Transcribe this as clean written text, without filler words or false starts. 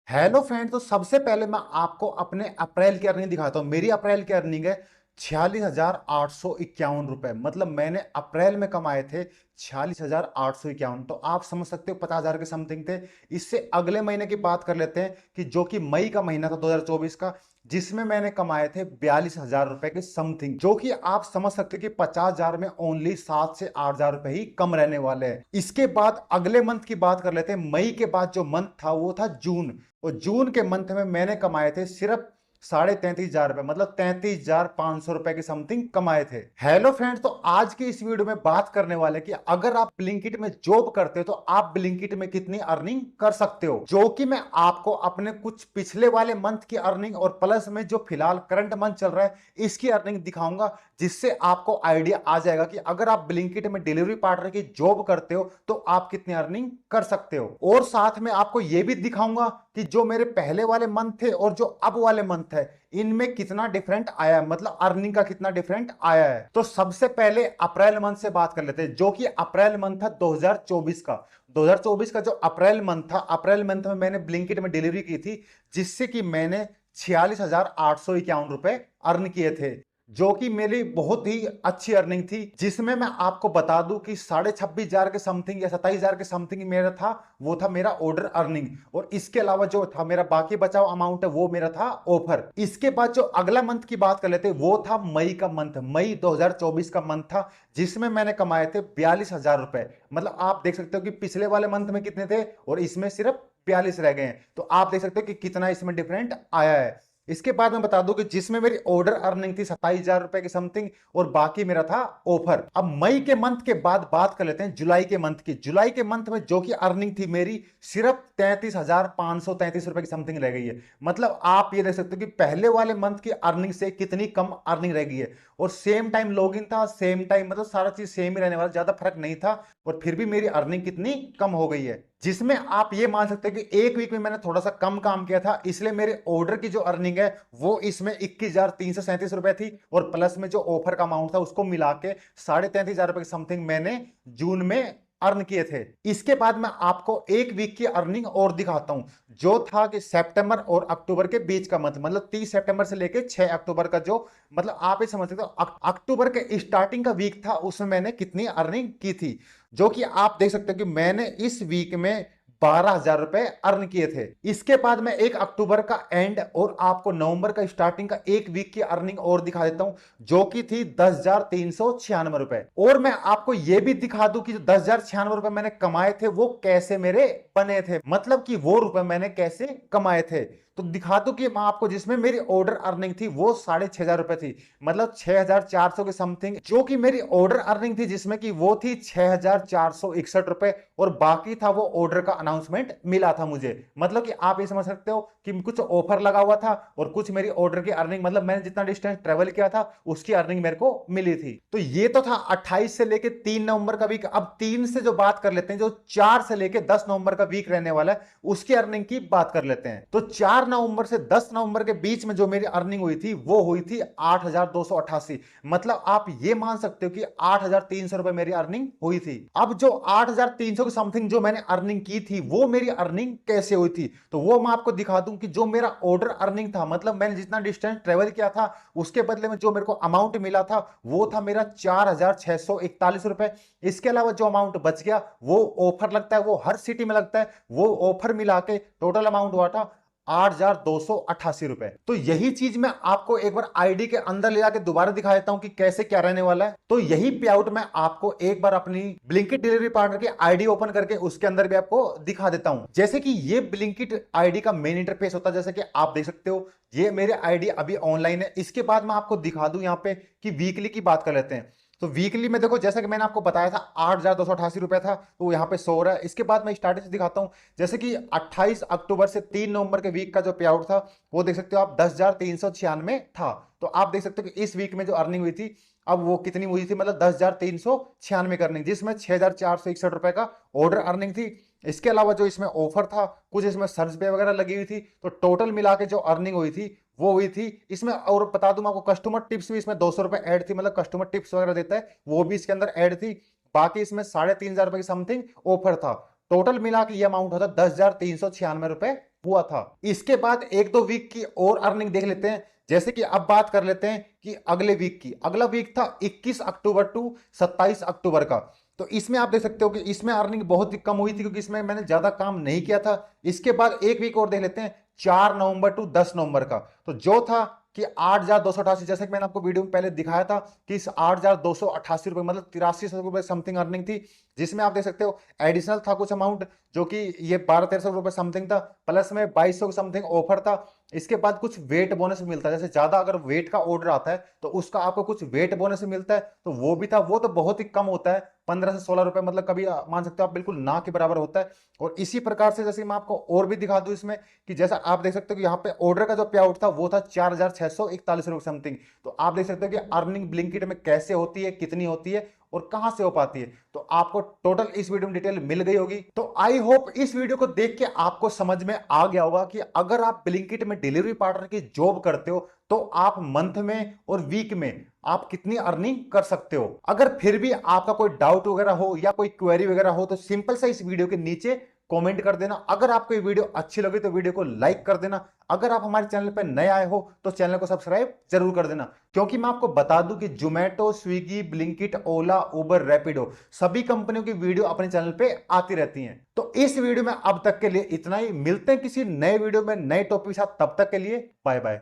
Hello friend, तो सबसे पहले मैं आपको अपने अप्रैल की अर्निंग दिखाता हूँ। मेरी अप्रैल की अर्निंग है 46,851 रुपए। मतलब मैंने अप्रैल में कमाए थे 46,851। तो आप समझ सकते हो 50,000 के समथिंग थे। इससे अगले महीने की बात कर लेते हैं कि जो कि मई का महीना था 2024 का, जिसमें मैंने कमाए थे 42,000 रुपए के समथिंग। जो कि आप समझ सकते हो कि 50,000 में ओनली 7 से 8,000 रुपए ही कम रहने वाले हैं। इसके बाद अगले मंथ की बात कर लेते हैं। मई के बाद जो मंथ था वो था जून। और जून के मंथ में मैंने कमाए थे सिर्फ 33,500 रुपए, मतलब 33,500 रुपए के समथिंग कमाए थे। हेलो फ्रेंड्स, तो आज की इस वीडियो में बात करने वाले कि अगर आप ब्लिंकिट में जॉब करते हो तो आप ब्लिंकिट में कितनी अर्निंग कर सकते हो, जो कि मैं आपको अपने कुछ पिछले वाले मंथ की अर्निंग और प्लस में जो फिलहाल करंट मंथ चल रहा है इसकी अर्निंग दिखाऊंगा। जिससे आपको आइडिया आ जाएगा कि अगर आप ब्लिंकिट में डिलीवरी पार्टनर की जॉब करते हो तो आप कितनी अर्निंग कर सकते हो। और साथ में आपको यह भी दिखाऊंगा कि जो मेरे पहले वाले मंथ थे और जो अब वाले मंथ है इनमें कितना डिफरेंट आया है, मतलब अर्निंग का कितना डिफरेंट आया है। तो सबसे पहले अप्रैल मंथ से बात कर लेते हैं, जो कि अप्रैल मंथ था 2024 का। 2024 का जो अप्रैल मंथ था, अप्रैल मंथ में मैंने ब्लिंकिट में डिलीवरी की थी, जिससे कि मैंने 46,851 रुपए अर्न किए थे, जो कि मेरी बहुत ही अच्छी अर्निंग थी। जिसमें मैं आपको बता दूं कि 26,500 के समथिंग या 27,000 के समथिंग मेरा था, वो था मेरा ऑर्डर अर्निंग। और इसके अलावा जो था मेरा बाकी बचा हुआ अमाउंट है वो मेरा था ऑफर। इसके बाद जो अगला मंथ की बात कर लेते वो था मई का मंथ। मई 2024 का मंथ था, जिसमें मैंने कमाए थे 42,000 रुपए। मतलब आप देख सकते हो कि पिछले वाले मंथ में कितने थे और इसमें सिर्फ 42 रह गए हैं। तो आप देख सकते हो कि कितना इसमें डिफरेंट आया है। इसके बाद मैं बता दूं कि जिसमें मेरी ऑर्डर अर्निंग थी 27,000 रुपए की समथिंग और बाकी मेरा था ऑफर। अब मई के मंथ के बाद बात कर लेते हैं जुलाई के मंथ की। जुलाई के मंथ में जो कि अर्निंग थी मेरी सिर्फ 33,533 रुपए की समथिंग रह गई है। मतलब आप ये देख सकते हो कि पहले वाले मंथ की अर्निंग से कितनी कम अर्निंग रह गई है। और सेम टाइम लॉगिन था, सेम टाइम, मतलब सारा चीज सेम ही रहने वाला, ज्यादा फर्क नहीं था। और फिर भी मेरी अर्निंग कितनी कम हो गई है, जिसमें आप ये मान सकते हैं कि एक वीक में मैंने थोड़ा सा कम काम किया था, इसलिए मेरे ऑर्डर की जो अर्निंग है वो इसमें 21,337 रुपए थी। और प्लस में जो ऑफर का अमाउंट था उसको मिला के 33,500 रुपए की समथिंग मैंने जून में अर्न किए थे। इसके बाद मैं आपको एक वीक की अर्निंग और दिखाता हूं, जो था कि सितंबर और अक्टूबर के बीच का मंथ, मतलब 30 सितंबर से लेके 6 अक्टूबर का जो, मतलब आप ये समझ सकते हो अक्टूबर के स्टार्टिंग का वीक था, उसमें मैंने कितनी अर्निंग की थी। जो कि आप देख सकते हो कि मैंने इस वीक में 12,000 रुपए अर्न किए थे। इसके बाद मैं 1 अक्टूबर का एंड और आपको नवंबर का स्टार्टिंग का एक वीक की अर्निंग और दिखा देता हूं, जो कि थी 10,396 रुपए। और मैं आपको यह भी दिखा दूं कि जो 10,096 रुपए मैंने कमाए थे वो कैसे मेरे बने थे, मतलब कि वो रुपए मैंने कैसे कमाए थे। तो दिखा दूं कि मैं आपको, जिसमें मेरी ऑर्डर अर्निंग थी वो 6,500 रुपए थी, मतलब 6,400 के समथिंग जो कि मेरी ऑर्डर अर्निंग थी, जिसमें कि वो थी 6,461 रुपए। और बाकी था वो ऑर्डर का अनाउंसमेंट मिला था मुझे। मतलब कि आप ये समझ सकते हो कि कुछ ऑफर लगा हुआ था और कुछ मेरी ऑर्डर की अर्निंग, मतलब मैंने जितना डिस्टेंस ट्रेवल किया था उसकी अर्निंग मेरे को मिली थी। तो ये तो था 28 से लेके 3 नवंबर का वीक। अब 3 से जो बात कर लेते हैं, जो 4 से लेके 10 नवंबर का वीक रहने वाला है उसकी अर्निंग की बात कर लेते हैं। तो 4 नवंबर से 10 नवंबर के बीच में जो मेरी अर्निंग हुई थी वो हुई थी 8,288। मतलब आप ये मान सकते हो कि 8,300 रुपए मेरी अर्निंग हुई थी। अब जो 8,300 के समथिंग जो मैंने अर्निंग की थी वो मेरी अर्निंग कैसे हुई थी, तो वो मैं आपको दिखा दूं कि जो मेरा ऑर्डर अर्निंग था, मतलब मैंने जितना डिस्टेंस ट्रेवल किया था उसके बदले में जो मेरे को अमाउंट मिला था वो था मेरा 4,641 रुपए। इसके अलावा जो अमाउंट बच गया वो ऑफर लगता है, वो हर सिटी में लगता है, वो ऑफर मिला के टोटल अमाउंट हुआ था 8,288 रुपए। तो यही चीज मैं आपको एक बार आईडी के अंदर ले जाके दोबारा दिखा देता हूं कि कैसे क्या रहने वाला है। तो यही पे आउट मैं आपको एक बार अपनी ब्लिंकिट डिलीवरी पार्टनर की आईडी ओपन करके उसके अंदर भी आपको दिखा देता हूं। जैसे कि ये ब्लिंकिट आईडी का मेन इंटरफेस होता है, जैसे कि आप देख सकते हो ये मेरे आईडी अभी ऑनलाइन है। इसके बाद मैं आपको दिखा दूं यहाँ पे कि वीकली की बात कर लेते हैं। तो वीकली में देखो, जैसा कि मैंने आपको बताया था 8,288 रुपए था, तो यहाँ पे सो रहा है। इसके बाद मैं स्टार्टिंग से दिखाता हूँ, जैसे कि 28 अक्टूबर से 3 नवंबर के वीक का जो पे आउट था वो देख सकते हो आप 10,396 था। तो आप देख सकते हो कि इस वीक में जो अर्निंग हुई थी अब वो कितनी हुई थी, मतलब 10,396 की अर्निंग, जिसमें 6,461 रुपए का ऑर्डर अर्निंग थी। इसके अलावा जो इसमें ऑफर था, कुछ इसमें सर्च पे वगैरह लगी हुई थी, तो टोटल मिला के जो अर्निंग हुई थी वो हुई थी इसमें। और बता दूं मैं आपको, कस्टमर टिप्स भी इसमें 200 रुपए ऐड थी, मतलब कस्टमर टिप्स वगैरह देता है वो भी इसके अंदर ऐड थी। बाकी इसमें 3,500 रुपए की समथिंग ऑफर था। टोटल मिला के ये अमाउंट होता 10,396 रुपए हुआ था। इसके बाद एक दो वीक की और अर्निंग देख लेते हैं। जैसे कि अब बात कर लेते हैं कि अगले वीक की। अगला वीक था 21 अक्टूबर टू 27 अक्टूबर का। तो इसमें आप देख सकते हो कि इसमें अर्निंग बहुत ही कम हुई थी, क्योंकि इसमें मैंने ज्यादा काम नहीं किया था। इसके बाद एक वीक और देख लेते हैं, 4 नवंबर टू 10 नवंबर का। तो जो था कि 8,288, जैसे कि मैंने आपको वीडियो में पहले दिखाया था कि इस 8,288 रुपए मतलब 8300 रुपए समथिंग अर्निंग थी। जिसमें आप देख सकते हो एडिशनल था कुछ अमाउंट, जो कि ये 1200-1300 रुपए समथिंग था, प्लस में 2200 समथिंग ऑफर था। इसके बाद कुछ वेट बोनस मिलता है, जैसे ज्यादा अगर वेट का ऑर्डर आता है तो उसका आपको कुछ वेट बोनस मिलता है, तो वो भी था। वो तो बहुत ही कम होता है, 15 से 16 रुपए, मतलब कभी मान सकते हो आप बिल्कुल ना के बराबर होता है। और इसी प्रकार से जैसे मैं आपको और भी दिखा दूं इसमें, कि जैसा आप देख सकते हो कि यहाँ पे ऑर्डर का जो पे आउट था वो था 4,641 रुपए समथिंग। तो आप देख सकते हो कि अर्निंग ब्लिंकिट में कैसे होती है, कितनी होती है और कहां से हो पाती है। तो आपको टोटल इस वीडियो में डिटेल मिल गई होगी। तो आई होप इस वीडियो को देख के आपको समझ में आ गया होगा कि अगर आप ब्लिंकिट में डिलीवरी पार्टनर की जॉब करते हो तो आप मंथ में और वीक में आप कितनी अर्निंग कर सकते हो। अगर फिर भी आपका कोई डाउट वगैरह हो या कोई क्वेरी वगैरह हो तो सिंपल सा इस वीडियो के नीचे कमेंट कर देना। अगर आपको ये वीडियो अच्छी लगी तो वीडियो को लाइक कर देना। अगर आप हमारे चैनल पर नए आए हो तो चैनल को सब्सक्राइब जरूर कर देना, क्योंकि मैं आपको बता दूं कि जोमेटो, स्विगी, ब्लिंकिट, ओला, उबर, रैपिडो सभी कंपनियों की वीडियो अपने चैनल पे आती रहती हैं। तो इस वीडियो में अब तक के लिए इतना ही। मिलते हैं किसी नए वीडियो में नए टॉपिक के साथ, तब तक के लिए बाय बाय।